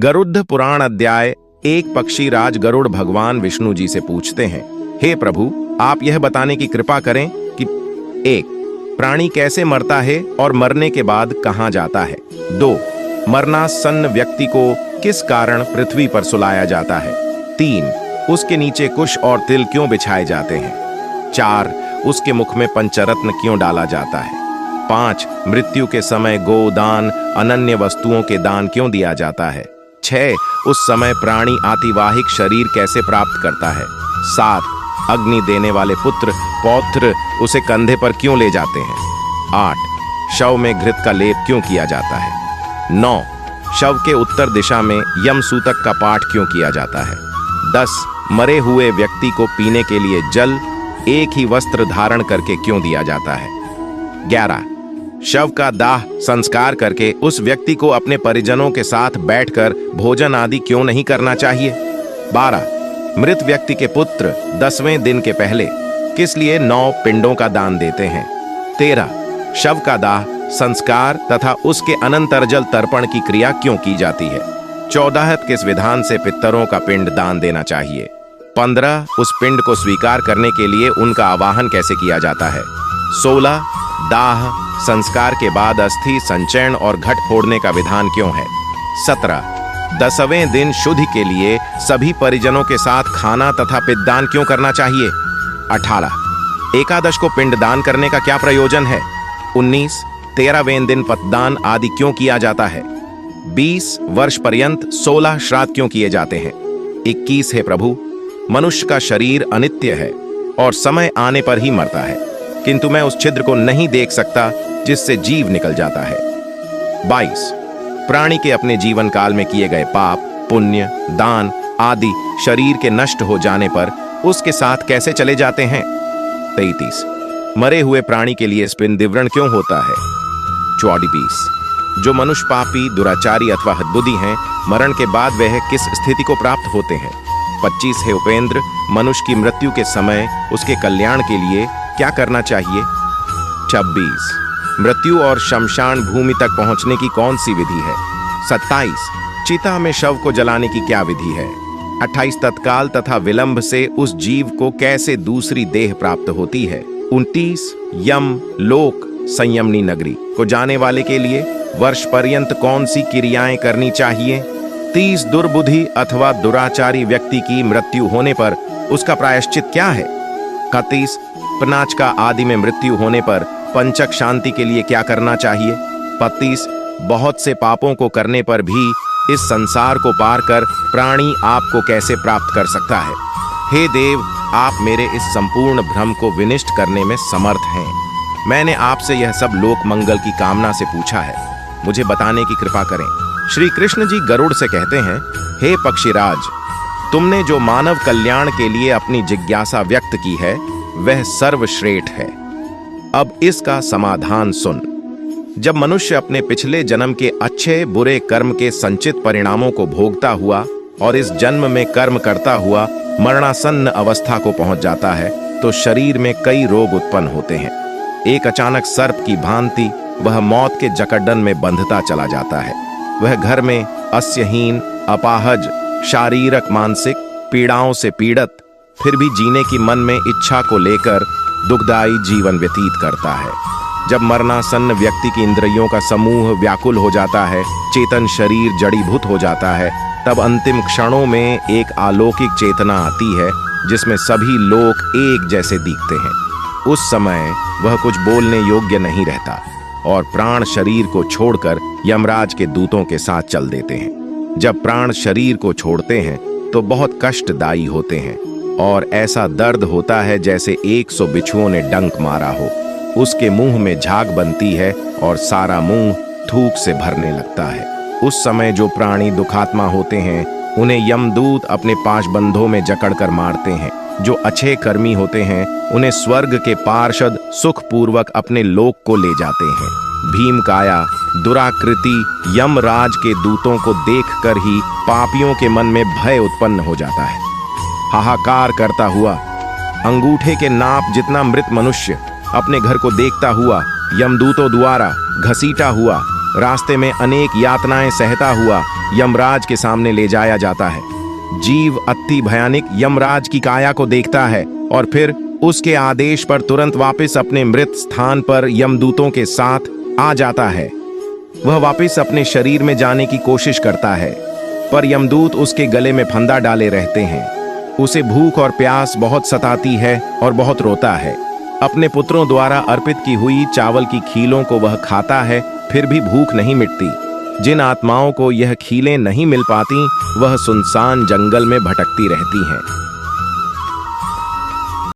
गरुड़ पुराण अध्याय 1। पक्षीराज गरुड़ भगवान विष्णु जी से पूछते हैं, हे प्रभु, आप यह बताने की कृपा करें कि 1। प्राणी कैसे मरता है और मरने के बाद कहां जाता है। 2। मरणासन्न व्यक्ति को किस कारण पृथ्वी पर सुलाया जाता है। 3। उसके नीचे कुश और तिल क्यों बिछाए जाते हैं। 4। उसके मुख में पंचरत्न क्यों डाला जाता है। 5। मृत्यु के समय गोदान अनन्य वस्तुओं के दान क्यों दिया जाता है। 6। उस समय प्राणी आतिवाहिक शरीर कैसे प्राप्त करता है। 7। अग्नि देने वाले पुत्र पौत्र उसे कंधे पर क्यों ले जाते हैं। 8। शव में घृत का लेप क्यों किया जाता है। 9। शव के उत्तर दिशा में यम सूतक का पाठ क्यों किया जाता है। 10। मरे हुए व्यक्ति को पीने के लिए जल एक ही वस्त्र धारण करके क्यों दिया जाता है। 11। शव का दाह संस्कार करके उस व्यक्ति को अपने परिजनों के साथ बैठकर भोजन आदि क्यों नहीं करना चाहिए। 12। मृत व्यक्ति के पुत्र 10वें दिन के पहले किस लिए 9 पिंडों का दान देते हैं। 13। शव का दाह संस्कार तथा उसके अनंतरजल तर्पण की क्रिया क्यों की जाती है। 14। किस विधान से पितरों का पिंड दान देना चाहिए। 15। उस पिंड को स्वीकार करने के लिए उनका आवाहन कैसे किया जाता है। 16। दाह संस्कार के बाद अस्थि संचयन और घट फोड़ने का विधान क्यों है। 17। 10वें दिन शुद्धि के लिए सभी परिजनों के साथ खाना तथा पिंडदान क्यों करना चाहिए। 18। एकादश को पिंडदान करने का क्या प्रयोजन है। 19। 13वें दिन पतदान आदि क्यों किया जाता है। 20 वर्ष पर्यंत 16 श्राद्ध क्यों किए जाते हैं। 21 है प्रभु, मनुष्य का शरीर अनित्य है और समय आने पर ही मरता है, किंतु मैं उस छिद्र को नहीं देख सकता जिससे जीव निकल जाता है। 22। प्राणी के अपने जीवन काल में किए गए पाप पुण्य दान आदि शरीर के नष्ट हो जाने पर उसके साथ कैसे चले जाते हैं। 23। मरे हुए प्राणी के लिए स्पिंदिवरण क्यों होता है। 24। जो मनुष्य पापी दुराचारी अथवा हदबुद्धि हैं, मरण के बाद वह किस स्थिति को प्राप्त होते हैं। 25 है उपेंद्र, मनुष्य की मृत्यु के समय उसके कल्याण के लिए क्या करना चाहिए। 26। मृत्यु और शमशान भूमि तक पहुंचने की कौन सी विधि है। 27। चिता में शव को जलाने की क्या विधि है। 28। तत्काल तथा विलंब से उस जीव को कैसे दूसरी देह प्राप्त होती है। 29। यम लोक संयमनी नगरी को जाने वाले के लिए वर्ष पर्यंत कौन सी क्रियाएं करनी चाहिए। 30। दुर्बुद्धि अथवा दुराचारी व्यक्ति की मृत्यु होने पर उसका प्रायश्चित क्या है। 31। पनाच का आदि में मृत्यु होने पर पंचक शांति के लिए क्या करना चाहिए। 32। बहुत से पापों को करने पर भी इस संसार को पार कर प्राणी आपको कैसे प्राप्त कर सकता है। हे देव, आप मेरे इस संपूर्ण भ्रम को विनिष्ट करने में समर्थ हैं। मैंने आपसे यह सब लोक मंगल की कामना से पूछा है, मुझे बताने की कृपा करें। श्री कृष्ण जी गरुड़ से कहते हैं, हे पक्षीराज, तुमने जो मानव कल्याण के लिए अपनी जिज्ञासा व्यक्त की है वह सर्वश्रेष्ठ है। अब इसका समाधान सुन। जब मनुष्य अपने पिछले जन्म के अच्छे बुरे कर्म के संचित परिणामों को भोगता हुआ और इस जन्म में कर्म करता हुआ मरणासन्न अवस्था को पहुंच जाता है तो शरीर में कई रोग उत्पन्न होते हैं। एक अचानक सर्प की भांति वह मौत के जकड़न में बंधता चला जाता है। वह घर में अस्यहीन अपाहज शारीरिक मानसिक पीड़ाओं से पीड़ित फिर भी जीने की मन में इच्छा को लेकर दुखदायी जीवन व्यतीत करता है। जब मरणासन्न व्यक्ति की इंद्रियों का समूह व्याकुल हो जाता है, चेतन शरीर जड़ीभूत हो जाता है, तब अंतिम क्षणों में एक अलौकिक चेतना आती है जिसमें सभी लोग एक जैसे दिखते हैं। उस समय वह कुछ बोलने योग्य नहीं रहता और प्राण शरीर को छोड़कर यमराज के दूतों के साथ चल देते हैं। जब प्राण शरीर को छोड़ते हैं तो बहुत कष्टदायी होते हैं और ऐसा दर्द होता है जैसे 100 बिच्छुओं ने डंक मारा हो। उसके मुंह में झाग बनती है और सारा मुंह थूक से भरने लगता है। उस समय जो प्राणी दुखात्मा होते हैं उन्हें यमदूत अपने पाशबंधों में जकड़कर मारते हैं। जो अच्छे कर्मी होते हैं उन्हें स्वर्ग के पार्षद सुखपूर्वक अपने लोक को ले जाते हैं। भीमकाया दुराकृति यमराज के दूतों को देखकर ही पापियों के मन में भय उत्पन्न हो जाता है। हाहाकार करता हुआ अंगूठे के नाप जितना मृत मनुष्य अपने घर को देखता हुआ यमदूतों द्वारा घसीटा हुआ रास्ते में अनेक यातनाएं सहता हुआ यमराज के सामने ले जाया जाता है। जीव अति भयानक यमराज की काया को देखता है और फिर उसके आदेश पर तुरंत वापस अपने मृत स्थान पर यमदूतों के साथ आ जाता है। वह वापस अपने शरीर में जाने की कोशिश करता है, पर यमदूत उसके गले में फंदा डाले रहते हैं। उसे भूख और प्यास बहुत सताती है और बहुत रोता है। अपने पुत्रों द्वारा अर्पित की हुई चावल की खीलों को वह खाता है, फिर भी भूख नहीं मिटती। जिन आत्माओं को यह खीलें नहीं मिल पाती, वह सुनसान जंगल में भटकती रहती हैं।